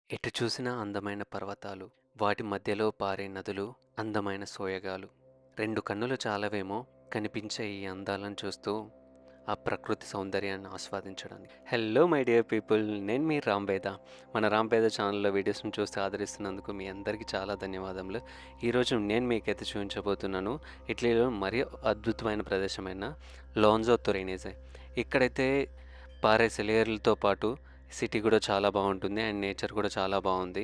ఎటు చూసినా అందమైన పర్వతాలు, వాటి మధ్యలో పారే నదులు, అందమైన సోయగాలు. రెండు కన్నులు చాలవేమో కనిపించే ఈ అందాలను చూస్తూ ఆ ప్రకృతి సౌందర్యాన్ని ఆస్వాదించడానికి. హలో మై డియర్ పీపుల్, నేను మీ రాంబేద. మన రాంబేద ఛానల్లో వీడియోస్ని చూస్తే ఆదరిస్తున్నందుకు మీ అందరికీ చాలా ధన్యవాదములు. ఈరోజు నేను మీకైతే చూపించబోతున్నాను ఇటలీలో మరీ అద్భుతమైన ప్రదేశమైన లాంజో తొరినేజే. ఇక్కడైతే పారే సెలయేరులతో పాటు సిటీ కూడా చాలా బాగుంటుంది అండ్ నేచర్ కూడా చాలా బాగుంది.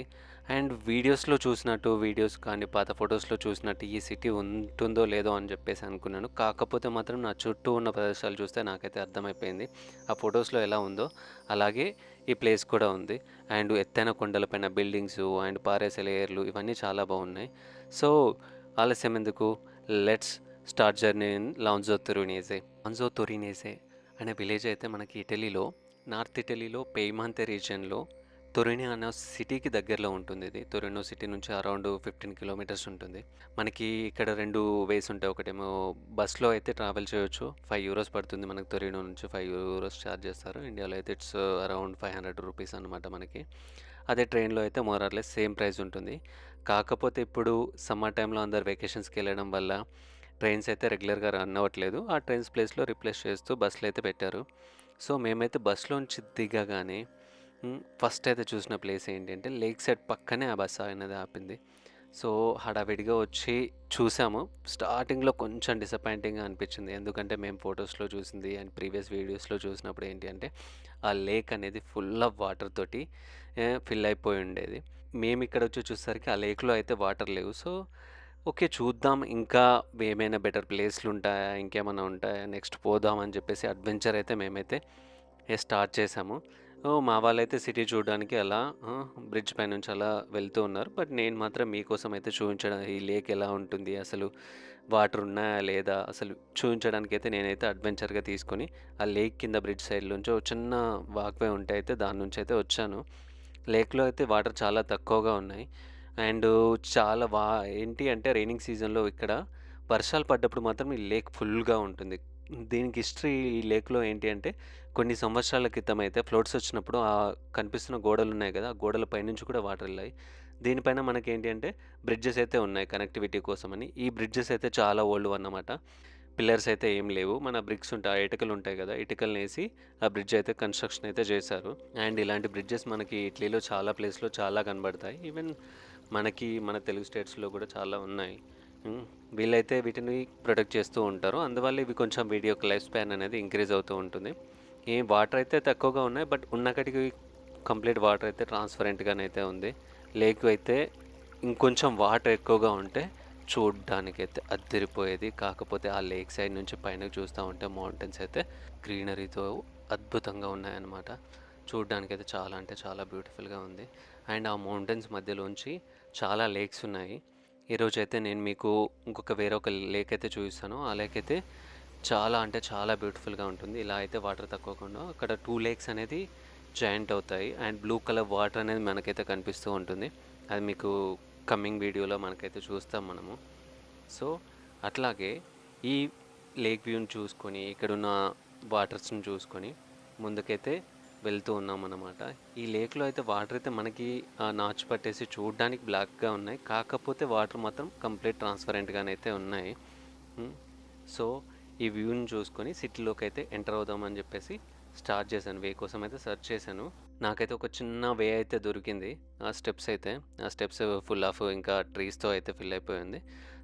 అండ్ వీడియోస్లో చూసినట్టు, వీడియోస్ కానీ పాత ఫొటోస్లో చూసినట్టు ఈ సిటీ ఉంటుందో లేదో అని చెప్పేసి అనుకున్నాను. కాకపోతే మాత్రం నా చుట్టూ ఉన్న ప్రదేశాలు చూస్తే నాకైతే అర్థమైపోయింది ఆ ఫొటోస్లో ఎలా ఉందో అలాగే ఈ ప్లేస్ కూడా ఉంది. అండ్ ఎత్తైన కొండలపైన బిల్డింగ్స్ అండ్ పారే సెలయేర్లు ఇవన్నీ చాలా బాగున్నాయి. సో ఆలస్యం ఎందుకు, లెట్స్ స్టార్ట్ జర్నీ ఇన్ లాంజో తొరినేజే అనే విలేజ్ అయితే మనకి ఇటలీలో, నార్త్ ఇటలీలో పెయిమాంతే రీజియన్లో తొరినో అనే సిటీకి దగ్గరలో ఉంటుంది. ఇది టొరినో సిటీ నుంచి అరౌండ్ 15 కిలోమీటర్స్ ఉంటుంది. మనకి ఇక్కడ 2 వేస్ ఉంటాయి. ఒకటేమో బస్‌లో అయితే ట్రావెల్ చేయొచ్చు. €5 పడుతుంది మనకు. టొరినో నుంచి €5 చార్జ్ చేస్తారు. ఇండియాలో అయితే ఇట్స్ అరౌండ్ ₹500 అనమాట మనకి. అదే ట్రైన్‌లో అయితే more or less same price ఉంటుంది. కాకపోతే ఇప్పుడు సమ్మర్ టైంలో అందరూ వెకేషన్స్‌కి వెళ్ళడం వల్ల ట్రైన్స్ అయితే రెగ్యులర్‌గా రన్ అవ్వట్లేదు. ఆ ట్రైన్స్ ప్లేస్‌లో రీప్లేస్ చేస్తూ బస్సులు అయితే పెట్టారు. సో మేమైతే బస్‌లోంచి దిగగానే ఫస్ట్ అయితే చూసిన ప్లేస్ ఏంటంటే లేక్ సైడ్ పక్కనే ఆ బస్సు అనేది ఆపింది. సో హడావిడిగా వచ్చి చూసాము. స్టార్టింగ్‌లో కొంచెం డిసప్పాయింటింగ్‌గా అనిపించింది. ఎందుకంటే మేము ఫొటోస్‌లో చూసింది అండ్ ప్రీవియస్ వీడియోస్‌లో చూసినప్పుడు ఏంటి అంటే ఆ లేక్ అనేది ఫుల్ ఆఫ్ వాటర్ తోటి ఫిల్ అయిపోయి ఉండేది. మేము ఇక్కడ వచ్చి చూసేసరికి ఆ లేక్‌లో అయితే వాటర్ లేవు. సో ఓకే, చూద్దాం ఇంకా ఏమైనా బెటర్ ప్లేస్‌లు ఉంటాయా? ఇంకేమన్నా ఉంటాయా? నెక్స్ట్ పోదాం అని చెప్పేసి అడ్వెంచర్ అయితే మేమైతే స్టార్ట్ చేశాము. మా వాళ్ళైతే సిటీ చూడడానికి అలా బ్రిడ్జ్ పైనుంచి అలా వెళ్తూ ఉన్నారు. బట్ నేను మాత్రం మీకోసం అయితే చూయించడం, ఈ లేక్ ఎలా ఉంటుంది? అసలు వాటర్ ఉన్నాయా? లేదా? అసలు చూయించడానికైతే నేనైతే అడ్వెంచర్‌గా తీసుకొని ఆ లేక్ కింద బ్రిడ్జ్ సైడ్ నుంచి ఒక చిన్న వాక్‌వే ఉంటే అయితే దాని నుంచి అయితే వచ్చాను. లేక్‌లో అయితే వాటర్ చాలా తక్కువగా ఉన్నాయి. అండ్ చాలా ఏంటి అంటే రైనింగ్ సీజన్‌లో ఇక్కడ వర్షాలు పడ్డప్పుడు మాత్రం ఈ లేక్ ఫుల్‌గా ఉంటుంది. దీనికి హిస్టరీ ఈ లేక్‌లో ఏంటి అంటే కొన్ని సంవత్సరాల క్రితం అయితే ఫ్లడ్స్ వచ్చినప్పుడు కనిపిస్తున్న గోడలున్నాయి గదా! ఆ గోడల పైనుంచి కూడా వాటర్ ఎళ్ళాయి. దీనిపైన మనకేంటి అంటే బ్రిడ్జెస్ అయితే ఉన్నాయి కనెక్టివిటీ కోసమని. ఈ బ్రిడ్జెస్ అయితే చాలా ఓల్డ్‌వన్నమాట. పిల్లర్స్ అయితే ఏం లేవు. మన బ్రిక్స్ ఉంటాయి, ఆ ఇటుకలుంటాయి గదా! ఇటుకలనేసి ఆ బ్రిడ్జ్ అయితే కన్‌స్ట్రక్షన్ అయితే చేశారు. అండ్ ఇలాంటి బ్రిడ్జెస్ మనకి ఇటలీలో చాలా ప్లేస్‌లో చాలా కనబడతాయి. ఈవెన్ మన తెలుగు స్టేట్స్‌లో గూడా చాలా ఉన్నాయి. హ్మ్. వీళ్ళైతే వీటిని ప్రొటెక్ట్ చేస్తూ ఉంటారు. అందువల్ల ఇవి కొంచెం వీటి యొక్క లైఫ్ స్పాన్ అనేది ఇంక్రీజ్ అవుతూ ఉంటుంది. ఈ వాటర్ అయితే తక్కువగా ఉన్నాయి. బట్ ఉన్న కాడికి కంప్లీట్ వాటర్ అయితే ట్రాన్స్‌పరెంట్‌గానైతే ఉంది. లేక్ అయితే ఇంకొంచెం వాటర్ ఎక్కువగా ఉంటే చూడ్డానికైతే అద్దిరిపోయేది. కాకపోతే ఆ లేక్ సైడ్ నుంచి పైనకి చూస్తా ఉంటే మౌంటైన్స్ అయితే గ్రీనరీతో అద్భుతంగా ఉన్నాయన్నమాట. చూడ్డానికైతే చాలా అంటే చాలా బ్యూటిఫుల్‌గా ఉంది. అండ్ ఆ మౌంటైన్స్ మధ్యలోంచి చాలా లేక్స్ ఉన్నాయి. ఈరోజైతే నేను మీకు వేరే ఒక లేక్ అయితే చూపిస్తాను. ఆ లేక్ అయితే చాలా అంటే చాలా బ్యూటిఫుల్‌గా ఉంటుంది. ఇలా అయితే వాటర్ తక్కువకుండా అక్కడ 2 లేక్స్ అనేది జాయింట్ అవుతాయి. అండ్ బ్లూ కలర్ వాటర్ అనేది మనకైతే కనిపిస్తూ ఉంటుంది. అది మీకు కమింగ్ వీడియోలో మనకైతే చూస్తాం మనము. సో అట్లాగే ఈ లేక్ వ్యూని చూసుకొని, ఇక్కడున్న వాటర్స్‌ని చూసుకొని ముందుకైతే వెళ్తూ ఉన్నామన్నమాట. ఈ లేక్‌లో అయితే వాటర్ అయితే మనకి నాచు పట్టేసి చూడ్డానికి బ్లాక్‌గా ఉన్నాయి. కాకపోతే వాటర్ మాత్రం కంప్లీట్ ట్రాన్స్‌పరెంట్‌గానైతే ఉన్నాయి. హ్మ్. సో ఈ వ్యూని చూసుకొని సిటీలోకైతే ఎంటర్ అవుదామని చెప్పేసి స్టార్ట్ చేశాను. వే కోసం అయితే సెర్చ్ చేశాను. నాకైతే ఒక చిన్న వే అయితే దొరికింది. ఆ స్టెప్స్ ఫుల్ ఆఫ్ ఇంకా ట్రీస్‌తో అయితే ఫిల్ అయిపోయింది.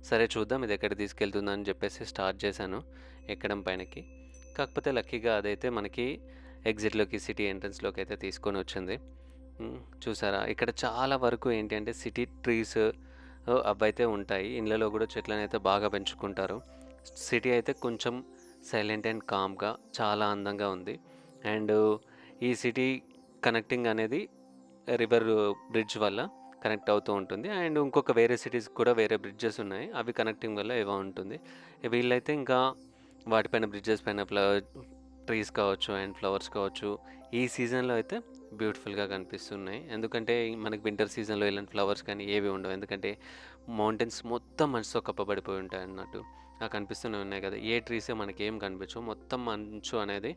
సరే చూద్దాం ఇది ఎక్కడికి తీసుకెళ్తుందని చెప్పేసి స్టార్ట్ చేశాను ఎక్కడం పైనకి. కాకపోతే లక్కీగా అదైతే మనకి ఎగ్జిట్‌లోకి, సిటీ ఎంట్రన్స్‌లోకి అయితే తీసుకొనొచ్చింది. చూసారా? ఇక్కడ చాలా వరకు ఏంటి అంటే సిటీ ట్రీస్ అవైతే ఉంటాయి. ఇళ్ళలో గూడా చెట్లనైతే బాగా పెంచుకుంటారు. సిటీ అయితే కొంచెం సైలెంట్ అండ్ కామ్‌గా చాలా అందంగా ఉంది. అండ్ ఈ సిటీ కనెక్టింగ్ అనేది రివర్ బ్రిడ్జ్ వల్ల కనెక్ట్ అవుతూ ఉంటుంది. అండ్ ఇంకొక వేరే సిటీస్‌కి కూడా వేరే బ్రిడ్జెస్ ఉన్నాయి. అవి కనెక్టింగ్ వల్ల ఏవో ఉంటుంది. వీళ్ళైతే ఇంకా వాటిపైన బ్రిడ్జెస్ పైన ట్రీస్ కావచ్చు అండ్ ఫ్లవర్స్ కావచ్చు. ఈ సీజన్‌లో అయితే బ్యూటిఫుల్‌గా కనిపిస్తున్నాయి. ఎందుకంటే మనకి వింటర్ సీజన్‌లో ఇలాంటి ఫ్లవర్స్ కానీ ఏవి ఉండవు. ఎందుకంటే మౌంటైన్స్ మొత్తం మంచుతో కప్పబడిపోయి ఉంటాయన్నట్టు. ఆ కనిపిస్తూనే ఉన్నాయి కదా! ఏ ట్రీసే మనకేం కనిపించవు. మొత్తం మంచు అనేది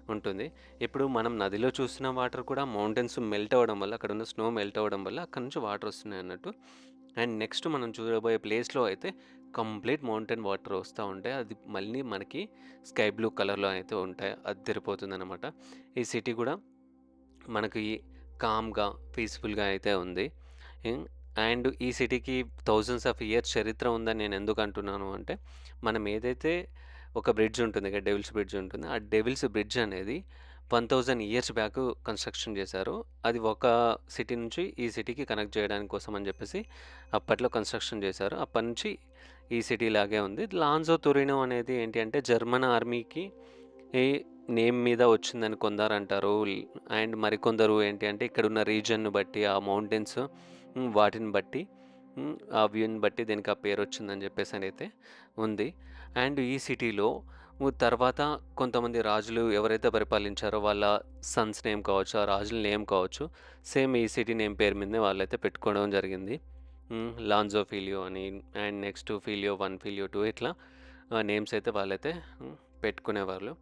ఉంటుంది. ఇప్పుడు మనం నదిలో చూసిన వాటర్ కూడా మౌంటైన్స్ మెల్ట్ అవ్వడం వల్ల, అక్కడున్న స్నో మెల్ట్ అవ్వడం వల్ల అక్కడి నుంచి వాటర్ వస్తున్నాయన్నట్టు. అండ్ నెక్స్ట్ మనం చూడబోయే ప్లేస్‌లో అయితే కంప్లీట్ మౌంటైన్ వాటర్ వస్తా ఉంటాయి. అది మళ్ళీ మనకి స్కై బ్లూ కలర్‌లో అయితే ఉంటాయి. అద్దిరిపోతుందనమాట. ఈ సిటీ కూడా మనకి కామ్‌గా, పీస్‌ఫుల్‌గా అయితే ఉంది. హ్మ్. అండ్ ఈ సిటీకి థౌసండ్స్ ఆఫ్ ఇయర్స్ చరిత్ర ఉందని నేను ఎందుకు అంటున్నాను అంటే, మనం ఏదైతే ఒక బ్రిడ్జ్ ఉంటుంది కదా! డెవిల్స్ బ్రిడ్జ్ ఉంటుంది. ఆ డెవిల్స్ బ్రిడ్జ్ అనేది 1000 ఇయర్స్ బ్యాక్ కన్‌స్ట్రక్షన్ చేశారు. అది ఒక సిటీ నుంచి ఈ సిటీకి కనెక్ట్ చేయడానికి కోసం అని చెప్పేసి అప్పట్లో కన్‌స్ట్రక్షన్ చేశారు. అప్పటినుంచి ఈ సిటీ లాగే ఉంది. లాన్జో టొరినో అనేది ఏంటి అంటే జర్మన్ ఆర్మీకి ఈ నేమ్ మీద వచ్చిందని కొందరంటారు. అండ్ మరికొందరు ఏంటి అంటే ఇక్కడున్న రీజియన్‌ని బట్టి, ఆ మౌంటైన్స్ వాటిని బట్టి ఆ వ్యూని బట్టి దీనికి ఆ పేరొచ్చిందని జెప్పేసనైతే ఉంది. అండ్ ఈ సిటీలో తర్వాత కొంతమంది రాజులు ఎవరైతే పరిపాలించారో వాళ్ళ సన్స్ నేమ్ కావచ్చు, ఆ రాజుల నేమ్ కావచ్చు, సేమ్ ఈ సిటీ నేమ్ పేరు మీదనే వాళ్ళైతే పెట్టుకోవడం జరిగింది. లాన్జో ఫిలియో అని అండ్ నెక్స్ట్ ఫిలియో 1, ఫిలియో 2 ఇట్లా నేమ్స్ అయితే వాళ్ళైతే పెట్టుకునేవాళ్ళు.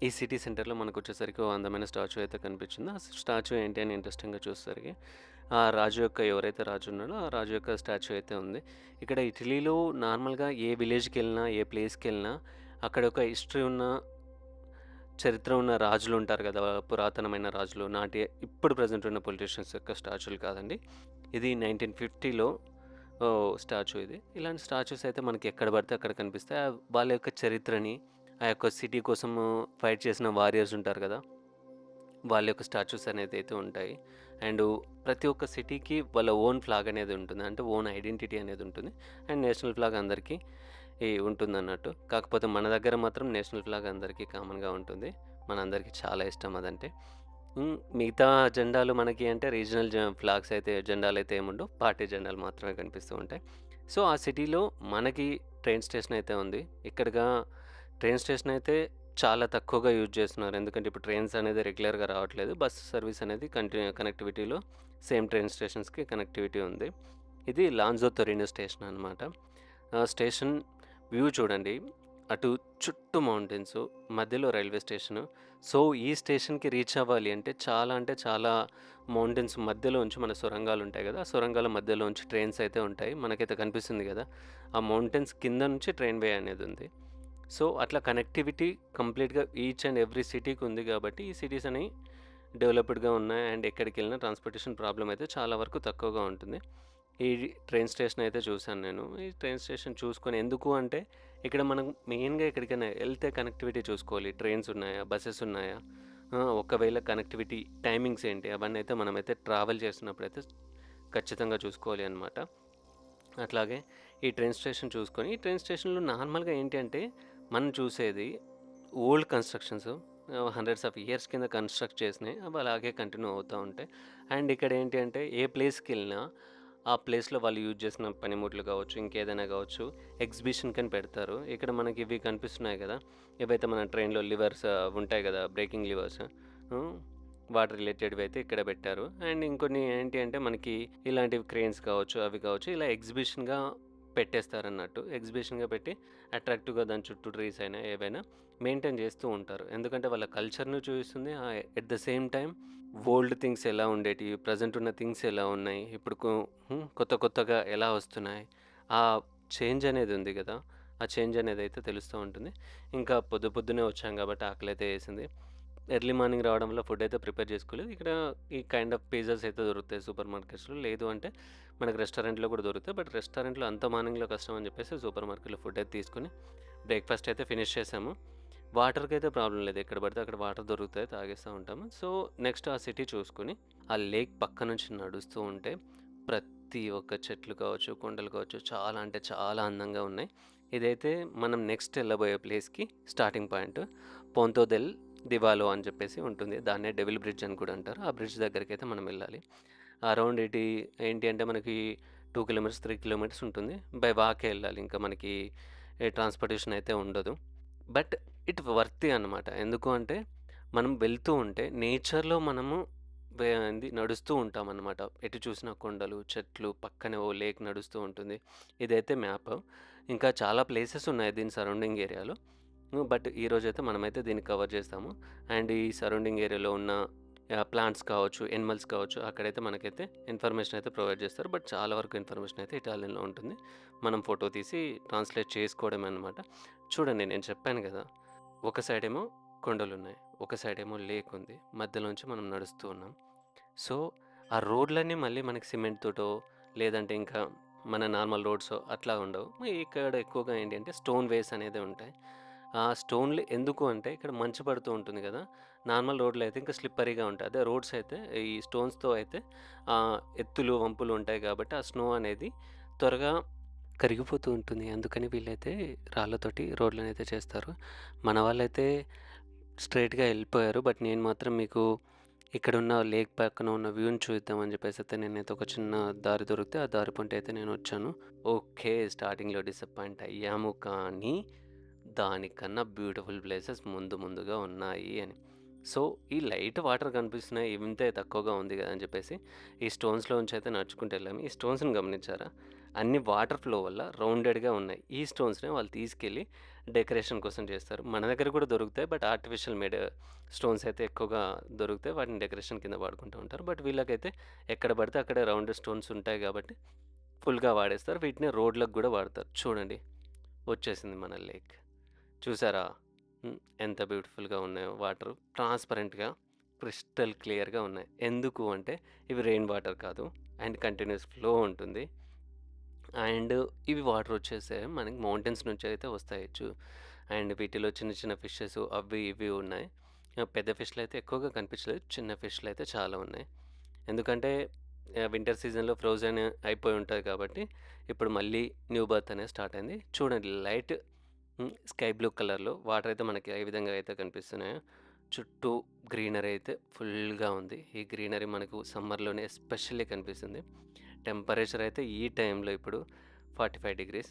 ఈ సిటీ సెంటర్‌లో మనకొచ్చేసరికి ఓ అందమైన స్టాచ్యూ అయితే కనిపించింది. ఆ స్టాచ్యూ ఏంటి అని ఇంట్రెస్టింగ్‌గా చూసేసరికి, ఆ రాజు యొక్క ఎవరైతే రాజు ఉన్నాడో, ఆ రాజు యొక్క స్టాచ్యూ అయితే ఉంది. ఇక్కడ ఇటలీలో నార్మల్‌గా ఏ విలేజ్‌కెళ్ళినా, ఏ ప్లేస్‌కెళ్ళినా అక్కడ ఒక హిస్టరీ ఉన్న, చరిత్ర ఉన్న రాజులుంటారు గదా! పురాతనమైన రాజులు. ఇప్పుడు ప్రెజెంట్ ఉన్న పొలిటీషియన్స్ యొక్క స్టాచ్యూలు కాదండి. ఇది 1950లో స్టాచ్యూ ఇది. ఇలాంటి స్టాచ్యూస్ అయితే మనకి ఎక్కడ పడితే అక్కడ కనిపిస్తాయి. వాళ్ళ యొక్క చరిత్రని, ఆ యొక్క సిటీ కోసము ఫైట్ చేసిన వారియర్స్ ఉంటారు గదా! వాళ్ళ యొక్క స్టాచ్యూస్ అనేదైతే ఉంటాయి. అండు ప్రతి ఒక్క సిటీకి వాళ్ళ ఓన్ ఫ్లాగ్ అనేది ఉంటుంది. అంటే ఓన్ ఐడెంటిటీ అనేది ఉంటుంది. అండ్ నేషనల్ ఫ్లాగ్ అందరికీ ఉంటుందన్నట్టు. కాకపోతే మన దగ్గర మాత్రం నేషనల్ ఫ్లాగ్ అందరికీ కామన్‌గా ఉంటుంది. మనందరికీ చాలా ఇష్టం అదంటే. మిగతా జెండాలు మనకి అంటే రీజనల్ ఫ్లాగ్స్ అయితే జెండాలైతే ఏముండవు. పార్టీ జెండాలు మాత్రమే కనిపిస్తూ ఉంటాయి. సో, ఆ సిటీలో మనకి ట్రైన్ స్టేషన్ అయితే ఉంది. ఇక్కడగా ట్రైన్ స్టేషన్ అయితే చాలా తక్కువగా యూజ్ చేస్తున్నారు. ఎందుకంటే ఇప్పుడు ట్రైన్స్ అనేది రెగ్యులర్‌గా రావట్లేదు. బస్ సర్వీస్ అనేది కనెక్టివిటీలో సేమ్ ట్రైన్ స్టేషన్స్‌కి కనెక్టివిటీ ఉంది. ఇది లాంజో టొరినో స్టేషన్ అనమాట. స్టేషన్ వ్యూ చూడండి. అటు చుట్టూ మౌంటైన్స్, మధ్యలో రైల్వే స్టేషను. సో, ఈ స్టేషన్‌కి రీచ్ అవ్వాలి అంటే చాలా మౌంటైన్స్ మధ్యలోంచి మన సొరంగాలుంటాయి గదా! ఆ సొరంగాల మధ్యలోంచి ట్రైన్స్ అయితే ఉంటాయి. మనకైతే కనిపిస్తుంది గదా! ఆ మౌంటైన్స్ కింద నుంచి ట్రైన్ వే అనేదుంది. సో, అట్లా కనెక్టివిటీ కంప్లీట్‌గా ఈచ్ అండ్ ఎవ్రీ సిటీకి ఉంది గాబట్టి, ఈ సిటీస్ అనేయి డెవలప్‌డ్‌గా ఉన్నాయి. అండ్ ఎక్కడికెళ్ళినా ట్రాన్స్‌పోర్టేషన్ ప్రాబ్లమ్ అయితే చాలా వరకు తక్కువగా ఉంటుంది. ఈ ట్రైన్ స్టేషన్ అయితే చూసాను నేను. ఈ ట్రైన్ స్టేషన్ చూసుకొని ఎందుకు అంటే, ఇక్కడ మనం మెయిన్‌గా ఎక్కడికైనా ఎళ్తే కనెక్టివిటీ చూసుకోవాలి. ట్రైన్స్ ఉన్నాయా? బసెస్ ఉన్నాయా? ఒకవేళ కనెక్టివిటీ టైమింగ్స్ ఏంటి? అవన్నీ అయితే మనమైతే ట్రావెల్ చేస్తున్నప్పుడైతే ఖచ్చితంగా చూసుకోవాలి అనమాట. అట్లాగే ఈ ట్రైన్ స్టేషన్ చూసుకొని, ఈ ట్రైన్ స్టేషన్‌లో నార్మల్‌గా ఏంటి అంటే, మనం చూసేది old constructions hundreds of years కింద కన్‌స్ట్రక్ట్ చేసినయి. అవి అలాగే కంటిన్యూ అవుతా ఉంటాయి. అండ్ ఇక్కడ ఏంటి అంటే, ఏ ప్లేస్‌కెళ్ళినా ఆ ప్లేస్‌లో వాళ్ళు యూజ్ చేసిన పనిముట్లు కావచ్చు, ఇంకేదైనా కావచ్చు, ఎగ్జిబిషన్‌కని పెడతారు. ఇక్కడ మనకి ఇవి కనిపిస్తున్నాయి గదా! ఏవైతే మన ట్రైన్‌లో లివర్స్ ఉంటాయి గదా! Breaking levers. హ్మ్. వాటి రిలేటెడ్‌వి అయితే ఇక్కడ పెట్టారు. అండ్ ఇంకొన్ని ఏంటి అంటే మనకి ఇలాంటివి క్రేన్స్ కావచ్చు, అవి కావచ్చు ఇలా ఎగ్జిబిషన్‌గా పెట్టేస్తారన్నట్టు. ఎగ్జిబిషన్‌గా పెట్టి అట్రాక్టివ్‌గా దాని చుట్టూ ట్రీస్ అయినా, ఏవైనా మెయింటైన్ చేస్తూ ఉంటారు. ఎందుకంటే వాళ్ళ కల్చర్‌ని చూపిస్తుంది. At the same time old things ఎలా ఉండేటివి, ప్రెజెంట్ ఉన్న థింగ్స్ ఎలా ఉన్నాయి, ఇప్పుడు కొత్త కొత్తగా ఎలా వస్తున్నాయి. ఆ చేంజ్ అనేది ఉంది గదా! ఆ చేంజ్ అనేదైతే తెలుస్తూ ఉంటుంది. ఇంకా పొద్దున్నే వచ్చాం కాబట్టి ఆకలైతే యేసింది. ఎర్లీ మార్నింగ్ రావడం వల్ల ఫుడ్ అయితే ప్రిపేర్ చేసుకోలేదు. ఇక్కడ ఈ కైండ్ ఆఫ్ పిజ్జాస్ అయితే దొరుకుతాయి సూపర్ మార్కెట్స్‌లో. లేదు అంటే మనకు రెస్టారెంట్‌లో కూడా దొరుకుతాయి. బట్ రెస్టారెంట్‌లో అంత మార్నింగ్‌లో కష్టం అని చెప్పేసి సూపర్ మార్కెట్‌లో ఫుడ్ అయితే తీసుకొని బ్రేక్‌ఫాస్ట్ అయితే ఫినిష్ చేసాము. వాటర్‌కైతే ప్రాబ్లమ్ లేదు. ఎక్కడ పడితే అక్కడ వాటర్ దొరుకుతాయి. తాగేస్తా ఉంటాము. సో, నెక్స్ట్ ఆ సిటీ చూసుకొని, ఆ లేక్ పక్క నుంచి నడుస్తూ ఉంటే ప్రతి ఒక్క చెట్లు కావచ్చు, కొండలు కావచ్చు చాలా అంటే చాలా అందంగా ఉన్నాయి. ఇదైతే మనం నెక్స్ట్ ఎళ్ళబోయే ప్లేస్‌కి స్టార్టింగ్ పాయింట్. పొంతో దెల్ దివాలో అని చెప్పేసి ఉంటుంది. దాన్నే డెవిల్ బ్రిడ్జ్ అని కూడా అంటారు. ఆ బ్రిడ్జ్ దగ్గరికైతే మనం వెళ్ళాలి. అరౌండ్ ఏంటి అంటే మనకి 2 కిలోమీటర్స్, 3 కిలోమీటర్స్ ఉంటుంది. బై వాకే ఎళ్ళాలి. ఇంకా మనకి ట్రాన్స్‌పోర్టేషన్ అయితే ఉండదు. బట్ వర్తీ అనమాట. ఎందుకు అంటే మనం వెళ్తూ ఉంటే నేచర్‌లో మనము ఏంది నడుస్తూ ఉంటామనమాట. ఎటు చూసినా కొండలు, చెట్లు, పక్కనే ఓ లేక్ నడుస్తూ ఉంటుంది. ఇదైతే మ్యాప్. ఇంకా చాలా ప్లేసెస్ ఉన్నాయి దీని సరౌండింగ్ ఏరియాలో. బట్ ఈరోజైతే మనమైతే దీన్ని కవర్ చేస్తాము. అండ్ ఈ సరౌండింగ్ ఏరియాలో ఉన్న ప్లాంట్స్ కావచ్చు, యానిమల్స్ కావచ్చు, అక్కడైతే మనకైతే ఇన్ఫర్మేషన్ అయితే ప్రొవైడ్ చేస్తారు. బట్ చాలా వరకు ఇన్ఫర్మేషన్ అయితే ఇటాలియన్‌లో ఉంటుంది. మనం ఫోటో తీసి ట్రాన్స్‌లేట్ చేసుకోవడమే అనమాట. చూడండి నేను చెప్పాను గదా! ఒక సైడేమో కొండలున్నాయి. ఒక సైడేమో లేక్ ఉంది. మధ్యలోంచి మనం నడుస్తూ ఉన్నాం. సో, ఆ రోడ్లన్నీ మళ్ళీ మనకి సిమెంట్ తోటో, లేదంటే ఇంకా మన నార్మల్ రోడ్సో అట్లా ఉండవు. ఇక్కడ ఎక్కువగా ఏంటి అంటే స్టోన్ వేస్ అనేది ఉంటాయి. ఆ స్టోన్‌లు ఎందుకు అంటే ఇక్కడ మంచు పడుతూ ఉంటుంది గదా! నార్మల్ రోడ్‌లో అయితే ఇంకా స్లిప్పరీగా ఉంటాయి. అదే రోడ్స్ అయితే ఈ స్టోన్స్‌తో అయితే ఎత్తులు, వంపులు ఉంటాయి కాబట్టి ఆ స్నో అనేది త్వరగా కరిగిపోతూ ఉంటుంది. అందుకని వీళ్ళైతే రాళ్ళతోటి రోడ్లనైతే చేస్తారు. మన వాళ్ళైతే స్ట్రెయిట్‌గా ఎళ్ళిపోయారు. బట్ నేను మాత్రం మీకు ఇక్కడున్న లేక్ పక్కన ఉన్న వ్యూని చూద్దామని చెప్పేసయితే నేనైతే ఒక చిన్న దారి దొరికితే ఆ దారి పొంటి అయితే నేనొచ్చాను. ఓకే. స్టార్టింగ్‌లో డిసప్పాయింట్ అయ్యాము కానీ, దానికన్నా బ్యూటిఫుల్ ప్లేసెస్ ముందు ముందుగా ఉన్నాయి అని. సో, ఈ లైట్ వాటర్ కనిపిస్తున్నాయి. ఇంతే తక్కువగా ఉంది గదా! అని చెప్పేసి ఈ స్టోన్స్‌లోంచి అయితే నడుచుకుంటూ వెళ్ళాము. ఈ స్టోన్స్‌ని గమనించారా? అన్ని వాటర్ ఫ్లో వల్ల రౌండెడ్‌గా ఉన్నాయి. ఈ స్టోన్స్‌ని వాళ్ళు తీసుకెళ్ళి డెకరేషన్ కోసం చేస్తారు. మన దగ్గర కూడా దొరుకుతాయి. బట్ ఆర్టిఫిషియల్ మేడ్ స్టోన్స్ అయితే ఎక్కువగా దొరుకుతాయి. వాటిని డెకరేషన్ కింద వాడుకుంటూ ఉంటారు. బట్ వీళ్ళకైతే ఎక్కడ పడితే అక్కడే రౌండ్ స్టోన్స్ ఉంటాయి కాబట్టి ఫుల్‌గా వాడేస్తారు. వీటిని రోడ్లకు గూడా వాడతారు. చూడండి వచ్చేసింది మన లేక్. చూసారా? హ్మ్. ఎంత బ్యూటిఫుల్‌గా ఉన్నాయో వాటరు. ట్రాన్స్‌పరెంట్‌గా, క్రిస్టల్ క్లియర్‌గా ఉన్నాయి. ఎందుకు అంటే ఇవి రెయిన్ వాటర్ కాదు. అండ్ కంటిన్యూయస్ ఫ్లో ఉంటుంది. అండ్ ఇవి వాటర్ వచ్చేసి మనకి మౌంటైన్స్ నుంచి అయితే వస్తాయి. అండ్ వీటిలో చిన్న చిన్న ఫిషెస్ అవి ఇవి ఉన్నాయి. పెద్ద ఫిష్‌లు అయితే ఎక్కువగా కనిపించలేదు. చిన్న ఫిష్‌లు అయితే చాలా ఉన్నాయి. ఎందుకంటే వింటర్ సీజన్‌లో ఫ్రోజన్ అయిపోయి ఉంటది కాబట్టి ఇప్పుడు మళ్ళీ న్యూ బర్త్ అనేది స్టార్ట్ అయింది. చూడండి లైట్ స్కై బ్లూ కలర్‌లో వాటర్ అయితే మనకి ఏ విధంగా అయితే కనిపిస్తున్నాయో, చుట్టూ గ్రీనరీ అయితే ఫుల్‌గా ఉంది. ఈ గ్రీనరీ మనకు సమ్మర్‌లోనే ఎస్పెషల్లీ కనిపిస్తుంది. టెంపరేచర్ అయితే ఈ టైంలో ఇప్పుడు 45 డిగ్రీస్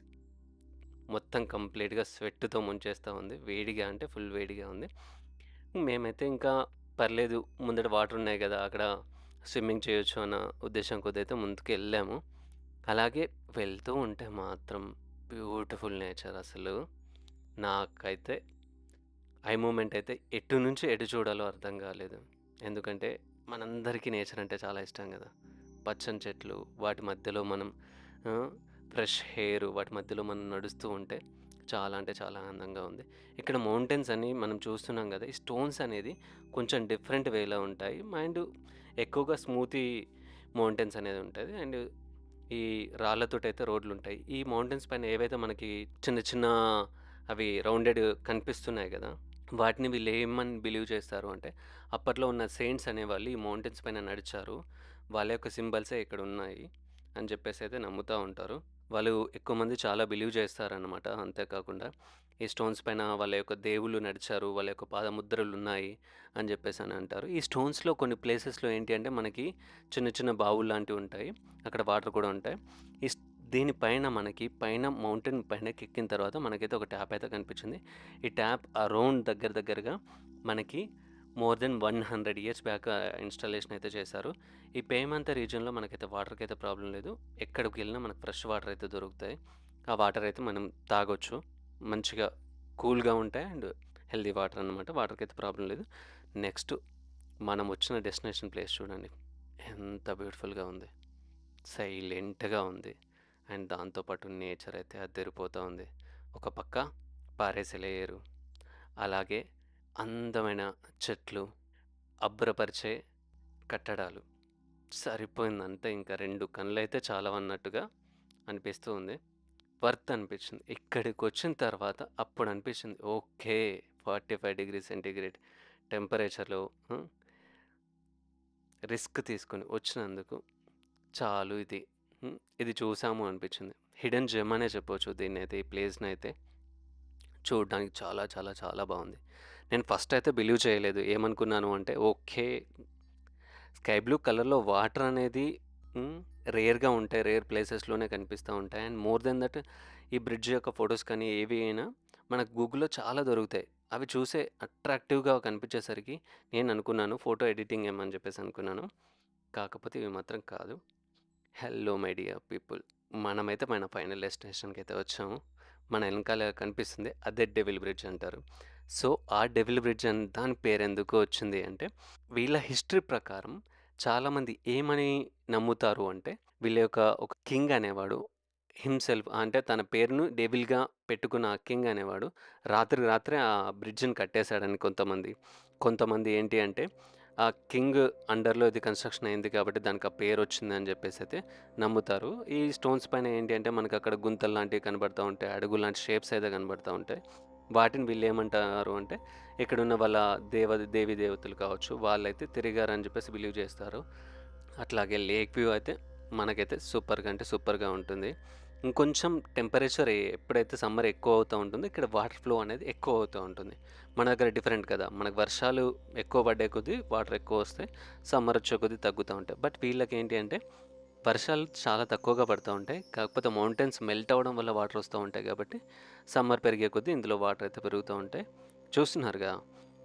మొత్తం కంప్లీట్‌గా స్వెట్‌తో ముంచేస్తా ఉంది. వేడిగా అంటే ఫుల్ వేడిగా ఉంది. మేమైతే ఇంకా పర్లేదు ముందట వాటర్ ఉన్నాయి గదా! అక్కడ స్విమ్మింగ్ చేయొచ్చు అన్న ఉద్దేశం కొద్దైతే ముందుకెళ్ళాము. అలాగే వెళ్తూ ఉంటే మాత్రం బ్యూటిఫుల్ నేచర్ అసలు. నాకైతే ఐ మూమెంట్ అయితే ఎటు నుంచి ఎటు చూడాలో అర్థం కాలేదు. ఎందుకంటే మనందరికీ నేచర్ అంటే చాలా ఇష్టం గదా! పచ్చని చెట్లు, వాటి మధ్యలో మనం ఆహ్, ఫ్రెష్ ఎయిర్ వాటి మధ్యలో మనం నడుస్తూ ఉంటే చాలా అంటే చాలా ఆనందంగా ఉంది. ఇక్కడ మౌంటైన్స్ అని మనం చూస్తున్నాం గదా! ఈ స్టోన్స్ అనేది కొంచెం డిఫరెంట్ వేలో ఉంటాయి. అండ్ ఎక్కువగా స్మూతీ మౌంటైన్స్ అనేది ఉంటది. అండ్ ఈ రాళ్ళతోటైతే రోడ్లుంటాయి. ఈ మౌంటైన్స్ పైన ఏవైతే మనకి చిన్న చిన్న అవి రౌండెడ్ కనిపిస్తున్నాయి గదా! వాటిని వీళ్ళేమని బిలీవ్ చేస్తారు అంటే, అప్పట్లో ఉన్న సెయింట్స్ అనేవాళ్ళు ఈ మౌంటైన్స్ పైన నడిచారు. వాళ్ళ యొక్క సింబల్సే ఇక్కడున్నాయి అని చెప్పేసయితే నమ్ముతా ఉంటారు. వాళ్ళు ఎక్కువ మంది చాలా బిలీవ్ చేస్తారనమాట. అంతే కాకుండా ఈ స్టోన్స్ పైన వాళ్ళ యొక్క దేవుళ్ళు నడిచారు. వాళ్ళ యొక్క పాదముద్రలున్నాయి అని జెప్పేసని అంటారు. ఈ స్టోన్స్‌లో కొన్ని ప్లేసెస్‌లో ఏంటి అంటే మనకి చిన్న చిన్న బావుల్లాంటివుంటాయి. అక్కడ వాటర్ కూడా ఉంటాయి. ఈ స్ దీని పైన మనకి పైన మౌంటైన్ పైనకెక్కిన తర్వాత మనకైతే ఒక ట్యాప్ అయితే కనిపించింది. ఈ ట్యాప్ అరౌండ్ దగ్గర దగ్గరగా మనకి more than 100 years back installation అయితే చేశారు. ఈ పేమంత రీజియన్‌లో మనకైతే వాటర్‌కైతే ప్రాబ్లమ్ లేదు. ఎక్కడికెళ్ళినా మనకు ఫ్రెష్ వాటర్ అయితే దొరుకుతాయి. ఆ వాటర్ అయితే మనం తాగొచ్చు. మంచిగా కూల్‌గా ఉంటాయి. అండ్ హెల్తీ వాటర్ అన్నమాట. వాటర్‌కైతే ప్రాబ్లమ్ లేదు. నెక్స్ట్ మనం వచ్చిన డెస్టినేషన్ ప్లేస్ చూడండి. ఎంత బ్యూటిఫుల్‌గా ఉంది. సైలెంట్‌గా ఉంది. అండ్ దాంతో పాటు నేచర్ అయితే అదిరిపోతా ఉంది. ఒక పక్క పారేసెలయేరు, అలాగే అందమైన చెట్లు, అబ్బురపరిచే కట్టడాలు. సరిపోయింది అంతే ఇంకా 2 కళ్ళైతే చాలవన్నట్టుగా అనిపిస్తూ ఉంది. వర్త్ అనిపించింది. ఇక్కడికొచ్చిన తర్వాత అప్పుడు అనిపించింది. ఓకే. 45 డిగ్రీ సెంటీగ్రేడ్ టెంపరేచర్‌లో హ్మ్. రిస్క్ తీసుకొని వచ్చినందుకు చాలు ఇది. ఇది చూసాము అనిపించింది. హిడెన్ జెమ్ అనే చెప్పొచ్చు దీన్నైతే. ఈ ప్లేస్‌నైతే. చూడడానికి చాలా చాలా చాలా బావుంది. నేను ఫస్ట్ అయితే బిలీవ్ చేయలేదు. ఏమనుకున్నాను అంటే ఓకే. స్కై బ్లూ కలర్‌లో వాటర్ అనేది హ్మ్. రేర్‌గా ఉంటాయి. రేర్ ప్లేసెస్‌లోనే కనిపిస్తా ఉంటాయి. అండ్ మోర్ దెన్ దట్ ఈ బ్రిడ్జ్ యొక్క ఫోటోస్ కానీ ఏవి అయినా మనకు గూగుల్‌లో చాలా దొరుకుతాయి. అవి చూసే అట్రాక్టివ్‌గా కనిపించేసరికి నేననుకున్నాను ఫోటో ఎడిటింగ్ ఏమో అని చెప్పేసి అనుకున్నాను. కాకపోతే ఇవి మాత్రం కాదు. Hello my dear people. మనమైతే మన ఫైనల్ డెస్టినేషన్‌కైతే వచ్చాము. మన ఎనకాల కనిపిస్తుంది అదే డెవిల్ బ్రిడ్జ్ అంటారు. సో, ఆ డెవిల్ బ్రిడ్జ్ అని దాని పేరెందుకు వచ్చింది అంటే, వీళ్ళ హిస్టరీ ప్రకారం చాలామంది ఏమని నమ్ముతారు అంటే, వీళ్ళ యొక్క ఒక కింగ్ అనేవాడు హిమ్‌సెల్ఫ్ అంటే తన పేరును డెవిల్‌గా పెట్టుకున్న ఆ కింగ్ అనేవాడు రాత్రికి రాత్రే ఆ బ్రిడ్జ్‌ని కట్టేసాడని కొంతమంది. కొంతమంది ఏంటి అంటే, ఆ కింగ్ అండర్‌లో ఇది కన్‌స్ట్రక్షన్ అయింది కాబట్టి దానికి ఆ పేరొచ్చిందని జెప్పేసయితే నమ్ముతారు. ఈ స్టోన్స్ పైన ఏంటి అంటే మనకక్కడ గుంతల్లాంటివి కనబడతా ఉంటాయి. అడుగుల్లాంటి షేప్స్ అయితే కనబడతా ఉంటాయి. వాటిని వీళ్ళేమంటారు అంటే, ఇక్కడున్న వాళ్ళ దేవీ దేవతలు కావచ్చు, వాళ్ళైతే తిరిగారని జెప్పేసి బిలీవ్ జేస్తారు. అట్లాగే లేక్ వ్యూ అయితే మనకైతే సూపర్‌గా అంటే సూపర్‌గా ఉంటుంది. ఇంకొంచెం టెంపరేచర్ ఎప్పుడైతే సమ్మర్ ఎక్కువ అవుతా ఉంటుందో, ఇక్కడ వాటర్ ఫ్లో అనేది ఎక్కువ అవుతూ ఉంటుంది. మన దగ్గర డిఫరెంట్ కదా! మనకు వర్షాలు ఎక్కువ పడ్డే కొద్దీ వాటర్ ఎక్కువొస్తాయి. సమ్మర్ వచ్చే కొద్దీ తగ్గుతా ఉంటాయి. బట్ వీళ్ళకేంటి అంటే వర్షాలు చాలా తక్కువగా పడతా ఉంటాయి. కాకపోతే మౌంటైన్స్ మెల్ట్ అవ్వడం వల్ల వాటర్ వస్తూ ఉంటాయి కాబట్టి, సమ్మర్ పెరిగే కొద్దీ ఇందులో వాటర్ అయితే పెరుగుతూ ఉంటాయి. చూస్తున్నారుగా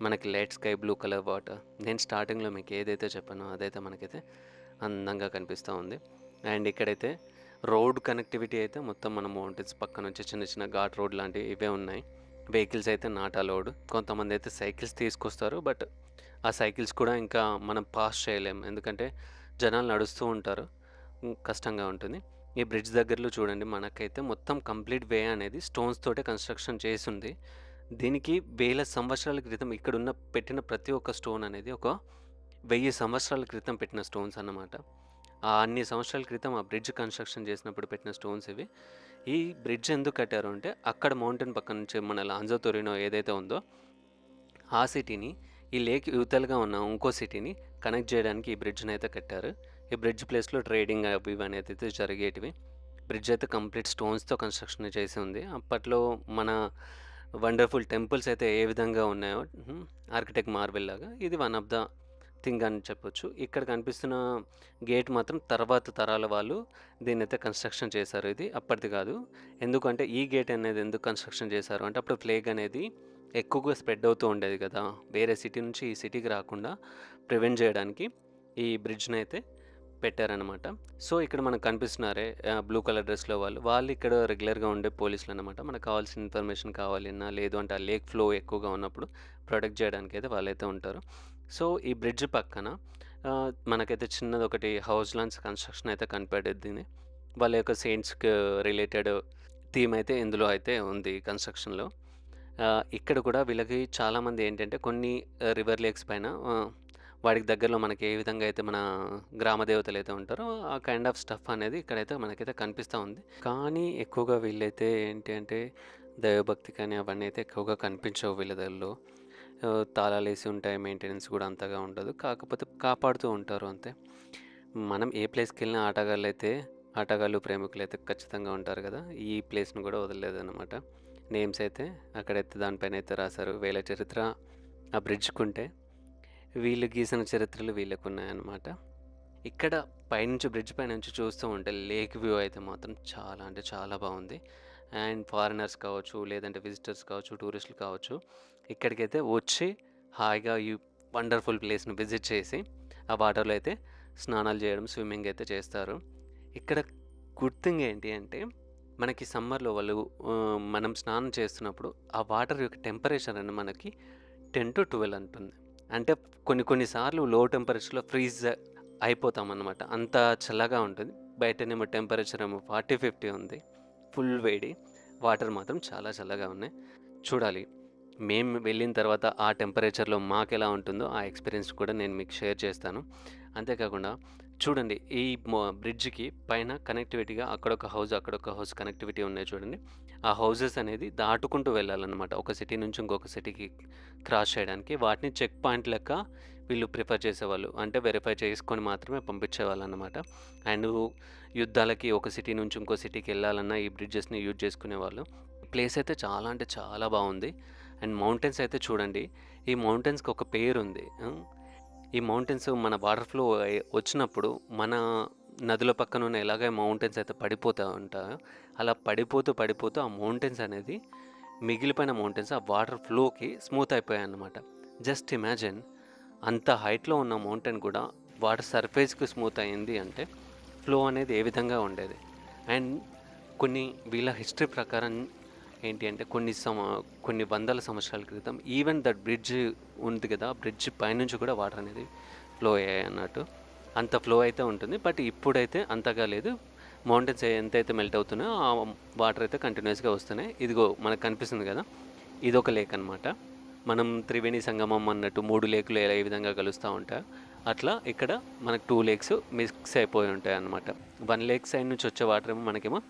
మనకి light sky blue colour water. నేను స్టార్టింగ్‌లో మీకు ఏదైతే చెప్పానో అదైతే మనకైతే అందంగా కనిపిస్తూ ఉంది. అండ్ ఇక్కడైతే రోడ్ కనెక్టివిటీ అయితే మొత్తం మన మౌంటైన్స్ పక్క నుంచి చిన్న చిన్న ఘాట్ రోడ్ లాంటివి ఇవే ఉన్నాయి. వెహికల్స్ అయితే నాట్ అలౌడ్. కొంతమంది అయితే సైకిల్స్ తీసుకొస్తారు. బట్ ఆ సైకిల్స్ కూడా ఇంకా మనం పాస్ చేయలేం. ఎందుకంటే జనాలు నడుస్తూ ఉంటారు. కష్టంగా ఉంటుంది. ఈ బ్రిడ్జ్ దగ్గరలో చూడండి మనకైతే మొత్తం కంప్లీట్ వే అనేది స్టోన్స్ తోటే కన్‌స్ట్రక్షన్ చేసుంది. దీనికి వేల సంవత్సరాల క్రితం ఇక్కడున్న పెట్టిన ప్రతి ఒక్క స్టోన్ అనేది ఒక 1000 సంవత్సరాల క్రితం పెట్టిన స్టోన్స్ అన్నమాట. ఆ అన్ని సంవత్సరాల క్రితం ఆ బ్రిడ్జ్ కన్‌స్ట్రక్షన్ చేసినప్పుడు పెట్టిన స్టోన్స్ ఇవి. ఈ బ్రిడ్జ్ ఎందుకు కట్టారు అంటే అక్కడ మౌంటైన్ పక్క నుంచి మన లాంజో తొరినో ఏదైతే ఉందో ఆ సిటీని ఈ లేక్ యువతలుగా ఉన్న ఇంకో సిటీని కనెక్ట్ చేయడానికి ఈ బ్రిడ్జ్‌నైతే కట్టారు. ఈ బ్రిడ్జ్ ప్లేస్‌లో ట్రేడింగ్ అవి ఇవి అనేదైతే జరిగేటివి. బ్రిడ్జ్ అయితే కంప్లీట్ స్టోన్స్‌తో కన్‌స్ట్రక్షన్ చేసి ఉంది. అప్పట్లో మన వండర్‌ఫుల్ టెంపుల్స్ అయితే ఏ విధంగా ఉన్నాయో ఆర్కిటెక్ట్ మార్వెల్ లాగా ఇది వన్ ఆఫ్ ద థింగ్ అని చెప్పొచ్చు. ఇక్కడ కనిపిస్తున్న గేట్ మాత్రం తర్వాత తరాల వాళ్ళు దీన్నైతే కన్‌స్ట్రక్షన్ చేశారు. ఇది అప్పటిది కాదు. ఎందుకంటే ఈ గేట్ అనేది ఎందుకు కన్‌స్ట్రక్షన్ చేశారు అంటే అప్పుడు ప్లేగ్ అనేది ఎక్కువగా స్ప్రెడ్ అవుతూ ఉండేది కదా! వేరే సిటీ నుంచి ఈ సిటీకి రాకుండా ప్రివెంట్ చేయడానికి ఈ బ్రిడ్జ్‌నైతే పెట్టారనమాట. సో, ఇక్కడ మనకు కనిపిస్తున్నారే బ్లూ కలర్ డ్రెస్‌లో వాళ్ళు. వాళ్ళు ఇక్కడ రెగ్యులర్‌గా ఉండే పోలీసులనమాట. మనకు కావాల్సిన ఇన్ఫర్మేషన్ కావాలన్నా, లేదు అంటే ఆ లేక్ ఫ్లో ఎక్కువగా ఉన్నప్పుడు ప్రొటెక్ట్ చేయడానికైతే వాళ్ళైతే ఉంటారు. సో, ఈ బ్రిడ్జ్ పక్కన మనకైతే చిన్నదొకటి హౌస్ లాంటి కన్‌స్ట్రక్షన్ అయితే కనపడిద్ది. వాళ్ళ యొక్క సెయింట్స్‌కి రిలేటెడ్ థీమ్ అయితే ఇందులో అయితే ఉంది కన్‌స్ట్రక్షన్‌లో. ఇక్కడ కూడా వీళ్ళకి చాలామంది ఏంటంటే కొన్ని రివర్ లేక్స్ పైన వాడికి దగ్గరలో మనకి ఏ విధంగా అయితే మన గ్రామ దేవతలైతే ఉంటారో, ఆ కైండ్ ఆఫ్ స్టఫ్ అనేది ఇక్కడైతే మనకైతే కనిపిస్తా ఉంది. కానీ ఎక్కువగా వీళ్ళైతే ఏంటి అంటే, దైవభక్తి కానీ అవన్నీ అయితే ఎక్కువగా కనిపించవు వీళ్ళ దగ్గరలో. తాళాలేసి ఉంటాయి. మెయింటెనెన్స్ కూడా అంతగా ఉండదు. కాకపోతే కాపాడుతూ ఉంటారు అంతే. మనం ఏ ప్లేస్‌కెళ్ళినా ఆటగాళ్ళు, ప్రేమికులైతే ఖచ్చితంగా ఉంటారు గదా! ఈ ప్లేస్‌ని గూడా వదలలేదనమాట. నేమ్స్ అయితే అక్కడైతే దానిపైనైతే రాశారు. వీళ్ళ చరిత్ర ఆ బ్రిడ్జ్‌కుంటే వీళ్ళు గీసిన చరిత్రలు వీళ్ళకున్నాయన్నమాట. ఇక్కడ పైనుంచి బ్రిడ్జ్ పైనుంచి చూస్తూ ఉంటే లేక్ వ్యూ అయితే మాత్రం చాలా అంటే చాలా బావుంది. అండ్ ఫారినర్స్ కావచ్చు, లేదంటే విజిటర్స్ కావచ్చు, టూరిస్టులు కావచ్చు, ఇక్కడికైతే వచ్చి హాయిగా ఈ వండర్‌ఫుల్ ప్లేస్‌ని విజిట్ చేసి, ఆ వాటర్‌లో అయితే స్నానాలు చేయడం, స్విమ్మింగ్ అయితే చేస్తారు. ఇక్కడ గుడ్ థింగ్ ఏంటి అంటే, మనకి సమ్మర్‌లో వాళ్ళు మనం స్నానం చేస్తున్నప్పుడు ఆ వాటర్ యొక్క టెంపరేచర్ అని మనకి 10-12 అంటుంది. అంటే కొన్ని కొన్ని సార్లు లో టెంపరేచర్‌లో ఫ్రీజ్ అయిపోతామనమాట. అంత చల్లగా ఉంటుంది. బయటనేమో టెంపరేచర్ ఏమో 40, 50 ఉంది. ఫుల్ వేడి. వాటర్ మాత్రం చాలా చల్లగా ఉన్నాయి. చూడాలి. మేము వెళ్ళిన తర్వాత ఆ టెంపరేచర్‌లో మాకెలా ఉంటుందో ఆ ఎక్స్‌పీరియన్స్ కూడా నేను మీకు షేర్ చేస్తాను. అంతేకాకుండా చూడండి ఈ బ్రిడ్జ్‌కి పైన కనెక్టివిటీగా అక్కడొక హౌస్, అక్కడొక హౌస్ కనెక్టివిటీ ఉన్నాయి చూడండి. ఆ హౌసెస్ అనేది దాటుకుంటూ వెళ్ళాలనమాట. ఒక సిటీ నుంచి ఇంకొక సిటీకి క్రాస్ చేయడానికి. వాటిని చెక్ పాయింట్ లెక్క వీళ్ళు ప్రిఫర్ చేసేవాళ్ళు. అంటే వెరిఫై చేసుకొని మాత్రమే పంపించేవాళ్ళనమాట. అండ్ యుద్ధాలకి ఒక సిటీ నుంచి ఇంకో సిటీకెళ్ళాలన్నా ఈ బ్రిడ్జెస్‌ని యూజ్ చేసుకునేవాళ్ళు. ప్లేస్ అయితే చాలా అంటే చాలా బావుంది. అండ్ మౌంటైన్స్ అయితే చూడండి. ఈ మౌంటైన్స్‌కి ఒక పేరుంది. ఈ మౌంటైన్స్ మన వాటర్ ఫ్లో వచ్చినప్పుడు మన నదుల పక్కనున్న ఎలాగ మౌంటైన్స్ అయితే పడిపోతా ఉంటాయో, అలా పడిపోతూ, పడిపోతూ ఆ మౌంటైన్స్ అనేది మిగిలిపోయిన మౌంటైన్స్ ఆ వాటర్ ఫ్లోకి స్మూత్ అయిపోయాయన్నమాట. జస్ట్ ఇమాజిన్ అంత హైట్‌లో ఉన్న మౌంటైన్ కూడా వాటర్ సర్ఫేస్‌కి స్మూత్ అయింది అంటే ఫ్లో అనేది ఏ విధంగా ఉండేది. అండ్ కొన్ని వీళ్ళ హిస్టరీ ప్రకారం ఏంటి అంటే కొన్ని వందల సంవత్సరాల క్రితం ఈవెన్ దట్ బ్రిడ్జ్ ఉంది కదా! బ్రిడ్జ్ పైనుంచి కూడా వాటర్ అనేది ఫ్లో అయ్యాయి అన్నట్టు. అంత ఫ్లో అయితే ఉంటుంది. బట్ ఇప్పుడైతే అంతగా లేదు. మౌంటైన్స్ ఎంతైతే మెల్ట్ అవుతున్నాయో ఆ వాటర్ అయితే కంటిన్యూస్‌గా వస్తున్నాయి. ఇదిగో మనకు కనిపిస్తుంది కదా! ఇదొక లేక్ అనమాట. మనం త్రివేణి సంగమం అన్నట్టు 3 లేకులు ఏ విధంగా కలుస్తా ఉంటాయో అట్లా ఇక్కడ మనకు 2 లేక్స్ మిక్స్ అయిపోయి ఉంటాయన్నమాట. 1 లేక్ సైడ్ నుంచి వచ్చే వాటర్ ఏమో మనకేమో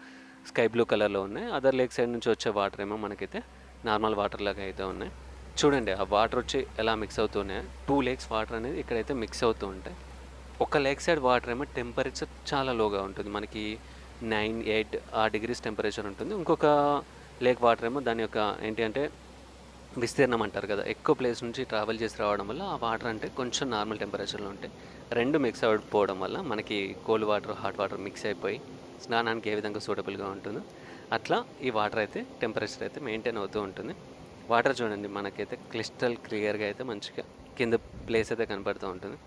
స్కై బ్లూ కలర్‌లో ఉన్నాయి. అదర్ లేక్ సైడ్ నుంచి వచ్చే వాటర్ ఏమో మనకైతే నార్మల్ వాటర్ లాగా అయితే ఉన్నాయి. చూడండి ఆ వాటర్ వచ్చి ఎలా మిక్స్ అవుతూ ఉన్నాయో 2 లేక్స్ వాటర్ అనేది ఇక్కడైతే మిక్స్ అవుతూ ఉంటాయి. ఒక లేక్ సైడ్ వాటర్ ఏమో టెంపరేచర్ చాలా లోగా ఉంటుంది. మనకి 9, 8 ఆ డిగ్రీస్ టెంపరేచర్ ఉంటుంది. ఇంకొక లేక్ వాటర్ ఏమో దాని యొక్క ఏంటి అంటే విస్తీర్ణం అంటారు కదా! ఎక్కువ ప్లేస్ నుంచి ట్రావెల్ చేసి రావడం వల్ల ఆ వాటర్ అంటే కొంచెం నార్మల్ టెంపరేచర్‌లో ఉంటాయి. 2 మిక్స్ అయిపోవడం వల్ల మనకి cold water, hot water mix అయిపోయి స్నానానికి ఏ విధంగా సూటబుల్‌గా ఉంటుందో అట్లా ఈ వాటర్ అయితే టెంపరేచర్ అయితే మెయింటైన్ అవుతూ ఉంటుంది. వాటర్ చూడండి మనకైతే క్లిస్టల్ క్లియర్‌గా అయితే మంచిగా కింద ప్లేస్ అయితే కనపడుతూ ఉంటుంది.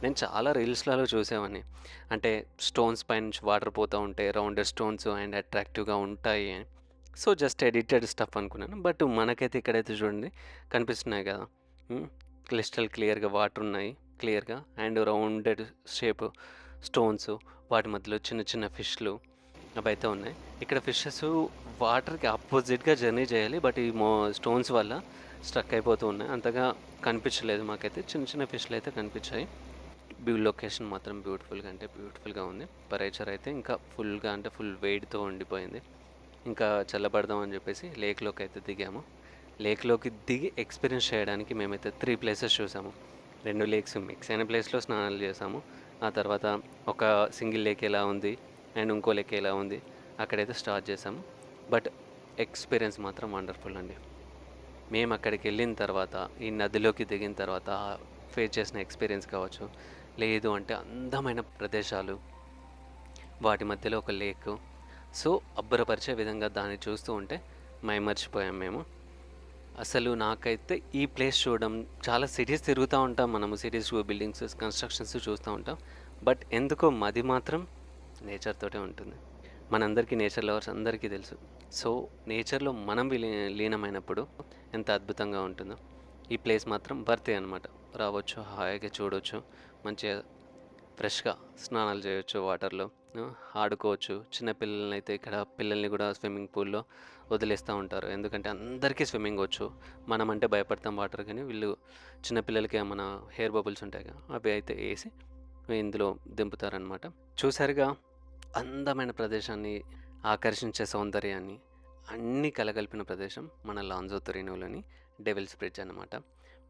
నేను చాలా రీల్స్‌లలో చూసేవాడిని. అంటే స్టోన్స్ పైనుంచి వాటర్ పోతా ఉంటే రౌండెడ్ స్టోన్స్ అండ్ అట్రాక్టివ్‌గా ఉంటాయి అని. సో, జస్ట్ ఎడిటెడ్ స్టఫ్ అనుకున్నాను. బట్ మనకైతే ఇక్కడైతే చూడండి కనిపిస్తున్నాయి కదా! క్లిస్టల్ క్లియర్‌గా వాటర్ ఉన్నాయి క్లియర్‌గా అండ్ రౌండెడ్ షేప్ స్టోన్స్ వాటి మధ్యలో చిన్న చిన్న ఫిష్‌లు అవైతే ఉన్నాయి. ఇక్కడ ఫిషెస్ వాటర్‌కి అపోజిట్‌గా జర్నీ చేయాలి. బట్ ఈ స్టోన్స్ వల్ల స్ట్రక్ అయిపోతూ ఉన్నాయి. అంతగా కనిపించలేదు మాకైతే. చిన్న చిన్న ఫిష్‌లు అయితే కనిపించాయి. లొకేషన్ మాత్రం బ్యూటిఫుల్‌గా అంటే బ్యూటిఫుల్‌గా ఉంది. టెంపరేచర్ అయితే ఇంకా ఫుల్‌గా అంటే ఫుల్ వేడితో ఉండిపోయింది. ఇంకా చల్లబడదాం అని చెప్పేసి లేక్‌లోకి అయితే దిగాము. లేక్‌లోకి దిగి ఎక్స్‌పీరియన్స్ చేయడానికి మేమైతే 3 ప్లేసెస్ చూసాము. 2 లేక్స్ మిక్స్ అయిన ప్లేస్‌లో స్నానాలు చేసాము. ఆ తర్వాత ఒక సింగిల్ లేక్ ఎలా ఉంది అండ్ ఇంకో లేక్ ఎలా ఉంది అక్కడైతే స్టార్ట్ చేసాము. బట్ ఎక్స్‌పీరియన్స్ మాత్రం వండర్‌ఫుల్ అండి. మేము అక్కడికెళ్ళిన తర్వాత ఈ నదిలోకి దిగిన తర్వాత ఫేస్ చేసిన ఎక్స్‌పీరియన్స్ కావచ్చు, లేదు అంటే అందమైన ప్రదేశాలు, వాటి మధ్యలో ఒక లేకు. సో, అబ్బురపరిచే విధంగా దాన్ని చూస్తూ ఉంటే మైమర్చిపోయాం మేము. అసలు నాకైతే ఈ ప్లేస్ చూడడం చాలా సిటీస్ తిరుగుతా ఉంటాం మనము. సిటీస్, బిల్డింగ్స్, కన్‌స్ట్రక్షన్స్ చూస్తూ ఉంటాం. బట్ ఎందుకో మది మాత్రం నేచర్ తోటే ఉంటుంది. మనందరికీ నేచర్ లవర్స్ అందరికీ తెలుసు. సో, నేచర్‌లో మనం లీనమైనప్పుడు ఎంత అద్భుతంగా ఉంటుందో. ఈ ప్లేస్ మాత్రం వర్తే అనమాట. రావచ్చు, హాయిగా చూడొచ్చు, మంచిగా ఫ్రెష్‌గా స్నానాలు చేయొచ్చు వాటర్‌లో. ఆడుకోవచ్చు. చిన్న పిల్లలనైతే ఇక్కడ పిల్లల్ని కూడా స్విమ్మింగ్ పూల్‌లో వదిలేస్తా ఉంటారు. ఎందుకంటే అందరికీ స్విమ్మింగ్ వచ్చు. మనమంటే భయపడతాం వాటర్ కానీ వీళ్ళు చిన్న పిల్లలకి మన హెయిర్ బబుల్స్ ఉంటాయిగా అవి అయితే ఏసి ఇందులో దింపుతారనమాట. చూసారుగా అందమైన ప్రదేశాన్ని, ఆకర్షించే సౌందర్యాన్ని అన్నీ కలగలిపిన ప్రదేశం మన లాంజో తొరినోలోని డెవిల్స్ బ్రిడ్జ్ అన్నమాట.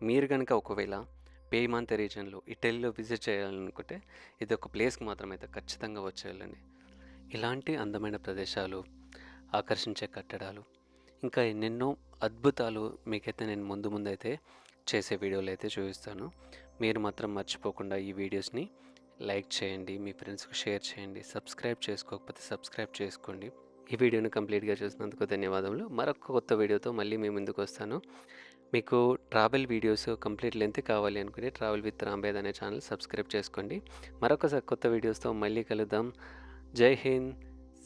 మీరు గనుక ఒకవేళ పేమాంత రీజియన్‌లో ఇటలీలో విజిట్ చేయాలనుకుంటే ఇదొక ప్లేస్‌కి మాత్రమైతే ఖచ్చితంగా వచ్చేయాలండి. ఇలాంటి అందమైన ప్రదేశాలు, ఆకర్షించే కట్టడాలు, ఇంకా ఎన్నెన్నో అద్భుతాలు మీకైతే నేను ముందు ముందైతే చేసే వీడియోలైతే చూపిస్తాను. మీరు మాత్రం మర్చిపోకుండా ఈ వీడియోస్‌ని లైక్ చేయండి, మీ ఫ్రెండ్స్‌కి షేర్ చేయండి, సబ్స్క్రైబ్ చేసుకోకపోతే సబ్స్క్రైబ్ చేసుకోండి. ఈ వీడియోని కంప్లీట్‌గా చూసినందుకు ధన్యవాదములు. మరొక కొత్త వీడియోతో మళ్ళీ మీ ముందుకొస్తాను. మీకు ట్రావెల్ వీడియోస్ కంప్లీట్ లెంత్ కావాలి అనుకుంటే ట్రావెల్ విత్ రాంబేద్ అనే ఛానల్ సబ్స్క్రైబ్ చేసుకోండి. మరొక కొత్త వీడియోస్‌తో మళ్ళీ కలుద్దాం. Jai Hind.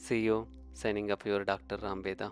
See you. Signing off your doctor రాంబేద.